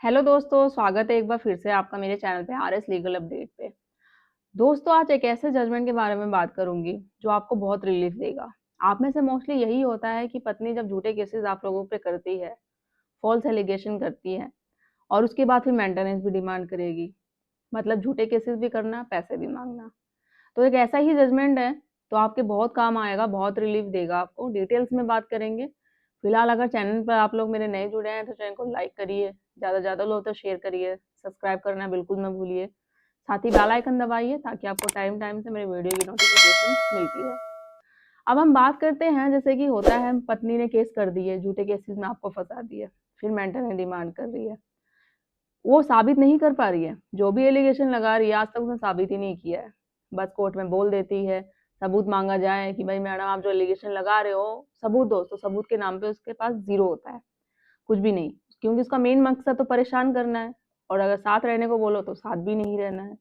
Hello दोस्तों, स्वागत है एक बार फिर से आपका मेरे चैनल पे आरएस लीगल अपडेट पे। दोस्तों, आज एक ऐसे जजमेंट के बारे में बात करूंगी जो आपको बहुत रिलीफ देगा। आप में से मोस्टली यही होता है कि पत्नी जब झूठे केसेस आप लोगों पे करती है, फॉल्स एलिगेशन करती है और उसके बाद फिर मेंटेनेंस भी डिमांड करेगी। मतलब झूठे केसेस भी करना, पैसे भी मांगना। तो एक ऐसा ही जजमेंट है, तो आपके बहुत काम आएगा, बहुत रिलीफ देगा आपको। डिटेल्स में बात करेंगे। फिलहाल अगर चैनल पर आप लोग मेरे नए जुड़े हैं तो चैनल को लाइक करिए, ज़्यादा से ज़्यादा लोग तो शेयर करिए, सब्सक्राइब करना बिल्कुल ना भूलिए। साथ ही बेल आइकन दबाइए ताकि आपको टाइम टाइम से मेरे वीडियो की नोटिफिकेशन मिलती है। अब हम बात करते हैं, जैसे कि होता है पत्नी ने केस कर दिए, झूठे केसेस में आपको फंसा दिया, फिर मेंटेनेंस डिमांड कर रही है। वो साबित नहीं कर पा रही है, जो भी एलिगेशन लगा रही है आज तक उसने साबित ही नहीं किया है। बस कोर्ट में बोल देती है, सबूत मांगा जाए कि भाई मैडम आप जो एलिगेशन लगा रहे हो सबूत दो, तो सबूत के नाम पे उसके पास जीरो होता है, कुछ भी नहीं। क्योंकि उसका मेन मकसद तो परेशान करना है, और अगर साथ रहने को बोलो तो साथ भी नहीं रहना है।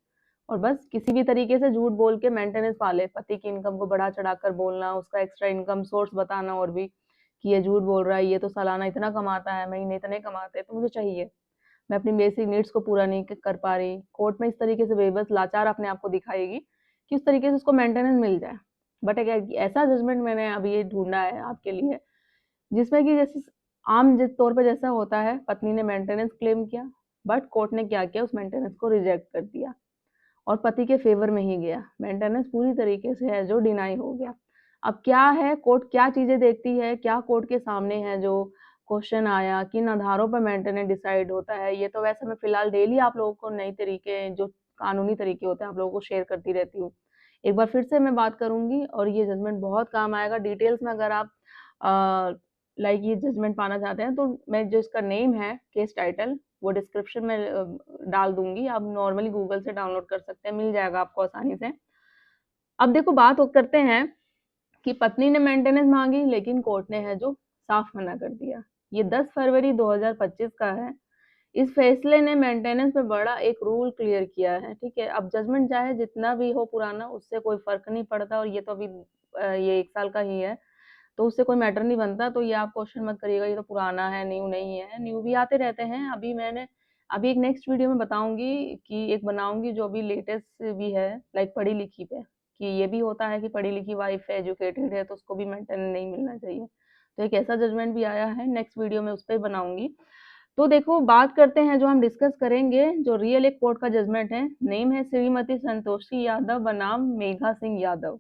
और बस किसी भी तरीके से झूठ बोल के मेंटेनेंस पाले, पति की इनकम को बढ़ा चढ़ा कर बोलना, उसका एक्स्ट्रा इनकम सोर्स बताना, और भी कि ये झूठ बोल रहा है, ये तो सालाना इतना कमाता है, महीने इतने कमाते हैं, तो मुझे चाहिए, मैं अपनी बेसिक नीड्स को पूरा नहीं कर पा रही। कोर्ट में इस तरीके से बेबस लाचार अपने आप को दिखाएगी कि उस तरीके से उसको मेंटेनेंस मिल जाए। बट एक ऐसा जजमेंट मैंने अभी ये ढूंढा है आपके लिए, जिसमें कि जैसे आम जिस तौर पे जैसा होता है, पत्नी ने मेंटेनेंस क्लेम किया, बट कोर्ट ने क्या किया, उस मेंटेनेंस को रिजेक्ट कर दिया और पति के फेवर में ही गया। मेंटेनेंस पूरी तरीके से है जो डिनाई हो गया। अब क्या है, कोर्ट क्या चीजें देखती है, क्या कोर्ट के सामने है, जो क्वेश्चन आया, किन आधारों पर मेंटेनेंस डिसाइड होता है, ये तो वैसे मैं फिलहाल डेली आप लोगों को नई तरीके, जो कानूनी तरीके होते हैं, आप लोगों को शेयर करती रहती हूँ। एक बार फिर से मैं बात करूंगी और ये जजमेंट बहुत काम आएगा। डिटेल्स में अगर आप लाइक ये जजमेंट पाना चाहते हैं तो मैं जो इसका नेम है, केस टाइटल, वो डिस्क्रिप्शन में डाल दूंगी। आप नॉर्मली गूगल से डाउनलोड कर सकते हैं, मिल जाएगा आपको आसानी से। अब देखो, बात करते हैं कि पत्नी ने मेंटेनेंस मांगी लेकिन कोर्ट ने है जो साफ मना कर दिया। ये 10 फरवरी 2025 का है। इस फैसले ने मेंटेनेंस में बड़ा एक रूल क्लियर किया है। ठीक है, अब जजमेंट चाहे जितना भी हो पुराना, उससे कोई फर्क नहीं पड़ता, और ये तो अभी ये 1 साल का ही है, तो उससे कोई मैटर नहीं बनता। तो ये आप क्वेश्चन मत करिएगा ये तो पुराना है, न्यू नहीं है। न्यू भी आते रहते हैं। अभी एक नेक्स्ट वीडियो में बताऊंगी कि एक बनाऊंगी जो अभी लेटेस्ट भी है, लाइक पढ़ी लिखी पे, कि ये भी होता है कि पढ़ी लिखी वाइफ है, एजुकेटेड है, तो उसको भी मेंटेन नहीं मिलना चाहिए। तो एक ऐसा जजमेंट भी आया है, नेक्स्ट वीडियो में उस पर बनाऊंगी। तो देखो, बात करते हैं, जो हम डिस्कस करेंगे, जो रियल एक कोर्ट का जजमेंट है। नेम है श्रीमती संतोषी यादव बनाम मेघा सिंह यादव।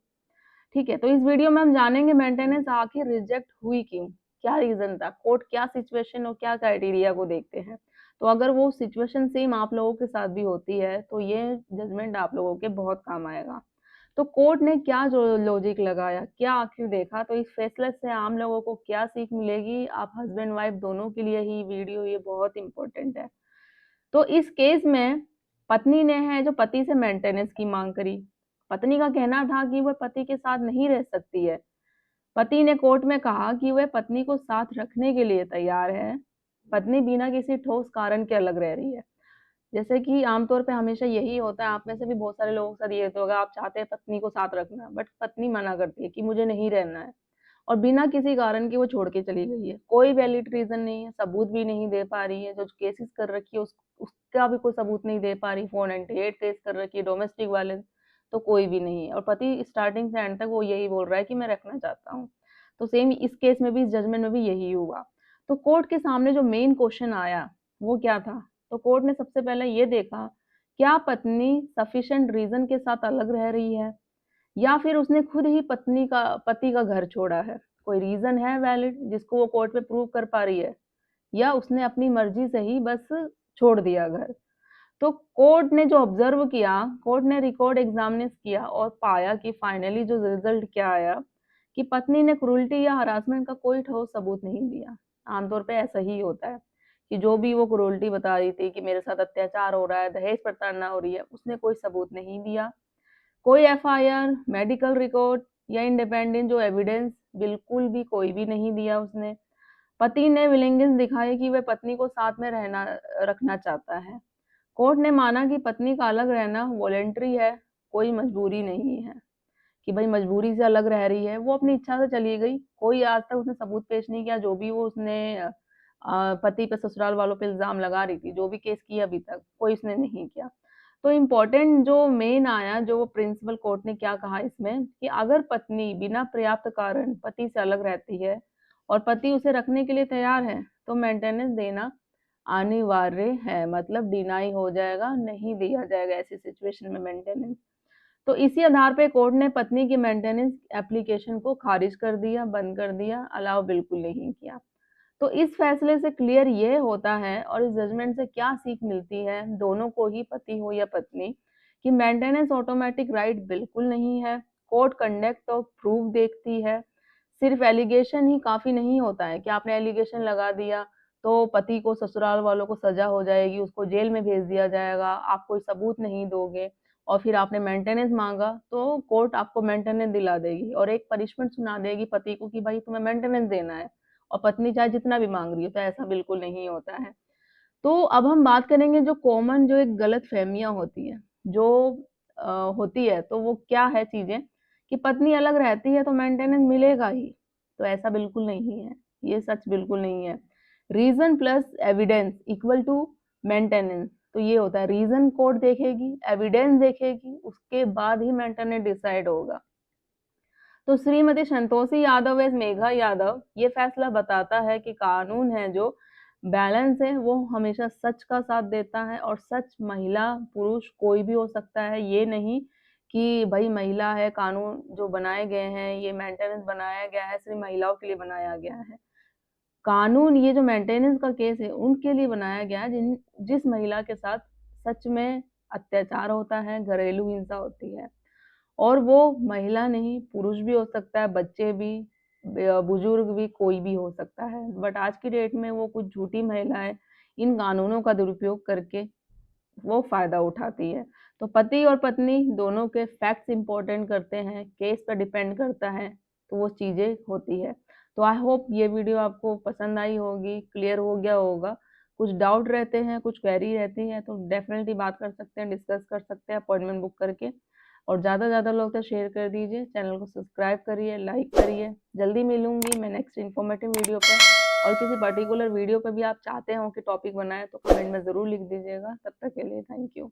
ठीक है, तो इस वीडियो में हम जानेंगे मेंटेनेंस आखिर रिजेक्ट हुई क्यों, क्या रीजन था, कोर्ट क्या सिचुएशन और क्या क्राइटेरिया को देखते हैं। तो अगर वो सिचुएशन सेम आप लोगों के साथ भी होती है तो ये जजमेंट आप लोगों के बहुत काम आएगा। तो कोर्ट ने क्या जो लॉजिक लगाया, क्या आखिर देखा, तो इस फैसले से आम लोगों को क्या सीख मिलेगी, आप हस्बैंड वाइफ दोनों के लिए ही वीडियो ये बहुत इंपॉर्टेंट है। तो इस केस में पत्नी ने है जो पति से मेंटेनेंस की मांग करी। पत्नी का कहना था कि वह पति के साथ नहीं रह सकती है। पति ने कोर्ट में कहा कि वह पत्नी को साथ रखने के लिए तैयार है। पत्नी बिना किसी ठोस कारण के अलग रह रही है। जैसे कि आमतौर पे हमेशा यही होता है, आप में से भी बहुत सारे लोगों के साथ ये तो होगा, आप चाहते हैं पत्नी को साथ रखना, बट पत्नी मना करती है कि मुझे नहीं रहना है, और बिना किसी कारण के वो छोड़ के चली गई है। कोई वैलिड रीजन नहीं है, सबूत भी नहीं दे पा रही है, जो केसेस कर रखी है उसका भी कोई सबूत नहीं दे पा रही। 498 केस कर रखी है, डोमेस्टिक वायलेंस, तो कोई भी नहीं है। और पति स्टार्टिंग से एंड तक वो यही बोल रहा है कि मैं रखना चाहता हूँ। तो सेम इस केस में भी, इस जजमेंट में भी यही हुआ। तो कोर्ट के सामने जो मेन क्वेश्चन आया वो क्या था, तो कोर्ट ने सबसे पहले ये देखा, क्या पत्नी सफिशिएंट रीजन के साथ अलग रह रही है, या फिर उसने खुद ही पति का घर छोड़ा है। कोई रीजन है वैलिड जिसको वो कोर्ट में प्रूव कर पा रही है, या उसने अपनी मर्जी से ही बस छोड़ दिया घर। तो कोर्ट ने जो ऑब्जर्व किया, कोर्ट ने रिकॉर्ड एग्जामिनेट किया और पाया कि फाइनली जो रिजल्ट क्या आया, कि पत्नी ने क्रूरल्टी या हरासमेंट का कोई ठोस सबूत नहीं दिया। आमतौर पे ऐसा ही होता है कि जो भी वो क्रूरल्टी बता रही थी कि मेरे साथ अत्याचार हो रहा है, दहेज प्रताड़ना हो रही है, उसने कोई सबूत नहीं दिया। कोई एफआईआर, मेडिकल रिकॉर्ड या इंडिपेंडेंट जो एविडेंस, बिल्कुल भी कोई भी नहीं दिया उसने। पति ने विलिंगनेस दिखाई कि वह पत्नी को साथ में रहना रखना चाहता है। कोर्ट ने माना कि पत्नी का अलग रहना वॉलेंट्री है, कोई मजबूरी नहीं है कि भाई मजबूरी से अलग रह रही है, वो अपनी इच्छा से चली गई। कोई आज तक उसने सबूत पेश नहीं किया, जो भी वो उसने पति पे ससुराल वालों पे इल्ज़ाम लगा रही थी, जो भी केस किया अभी तक, कोई उसने नहीं किया। तो इम्पोर्टेंट जो मेन आया, जो प्रिंसिपल कोर्ट ने क्या कहा इसमें कि अगर पत्नी बिना पर्याप्त कारण पति से अलग रहती है और पति उसे रखने के लिए तैयार है, तो मेंटेनेंस देना अनिवार्य है, मतलब डिनाई हो जाएगा, नहीं दिया जाएगा ऐसी सिचुएशन में मेंटेनेंस। तो इसी आधार पे कोर्ट ने पत्नी की मेंटेनेंस एप्लीकेशन को खारिज कर दिया, बंद कर दिया, अलाउ बिल्कुल नहीं किया। तो इस फैसले से क्लियर ये होता है और इस जजमेंट से क्या सीख मिलती है दोनों को ही, पति हो या पत्नी, कि मेंटेनेंस ऑटोमेटिक राइट बिल्कुल नहीं है। कोर्ट कंडक्ट ऑफ प्रूफ देखती है। सिर्फ एलिगेशन ही काफी नहीं होता है कि आपने एलिगेशन लगा दिया तो पति को, ससुराल वालों को सजा हो जाएगी, उसको जेल में भेज दिया जाएगा, आप कोई सबूत नहीं दोगे और फिर आपने मेंटेनेंस मांगा तो कोर्ट आपको मेंटेनेंस दिला देगी और एक पनिशमेंट सुना देगी पति को कि भाई तुम्हें मेंटेनेंस देना है, और पत्नी चाहे जितना भी मांग रही हो। तो ऐसा बिल्कुल नहीं होता है। तो अब हम बात करेंगे जो कॉमन, जो एक गलतफहमियां होती है, जो होती है, तो वो क्या है चीजें, कि पत्नी अलग रहती है तो मेंटेनेंस मिलेगा ही। तो ऐसा बिल्कुल नहीं है, ये सच बिल्कुल नहीं है। Reason plus evidence equal to maintenance. तो ये होता है, रीजन कोर्ट देखेगी, एविडेंस देखेगी, उसके बाद ही मेंटेनेंस डिसाइड होगा। तो श्रीमती संतोषी यादव एस मेघा यादव, ये फैसला बताता है कि कानून है जो बैलेंस है वो हमेशा सच का साथ देता है, और सच महिला पुरुष कोई भी हो सकता है। ये नहीं कि भाई महिला है, कानून जो बनाए गए हैं, ये मेंटेनेंस बनाया गया है सिर्फ महिलाओं के लिए बनाया गया है। कानून ये जो मेंटेनेंस का केस है उनके लिए बनाया गया है जिस महिला के साथ सच में अत्याचार होता है, घरेलू हिंसा होती है। और वो महिला नहीं, पुरुष भी हो सकता है, बच्चे भी, बुजुर्ग भी, कोई भी हो सकता है। बट आज की डेट में वो कुछ झूठी महिलाएं इन कानूनों का दुरुपयोग करके वो फायदा उठाती है। तो पति और पत्नी दोनों के फैक्ट्स इंपॉर्टेंट करते हैं, केस पर डिपेंड करता है, तो वो चीजें होती है। तो आई होप ये वीडियो आपको पसंद आई होगी, क्लियर हो गया होगा। कुछ डाउट रहते हैं, कुछ क्वेरी रहती है, तो डेफिनेटली बात कर सकते हैं, डिस्कस कर सकते हैं अपॉइंटमेंट बुक करके। और ज़्यादा से ज़्यादा लोग तक शेयर कर दीजिए, चैनल को सब्सक्राइब करिए, लाइक करिए। जल्दी मिलूंगी मैं नेक्स्ट इन्फॉर्मेटिव वीडियो पे। और किसी पर्टिकुलर वीडियो पे भी आप चाहते हो कि टॉपिक बनाए तो कमेंट में ज़रूर लिख दीजिएगा। तब तक के लिए थैंक यू।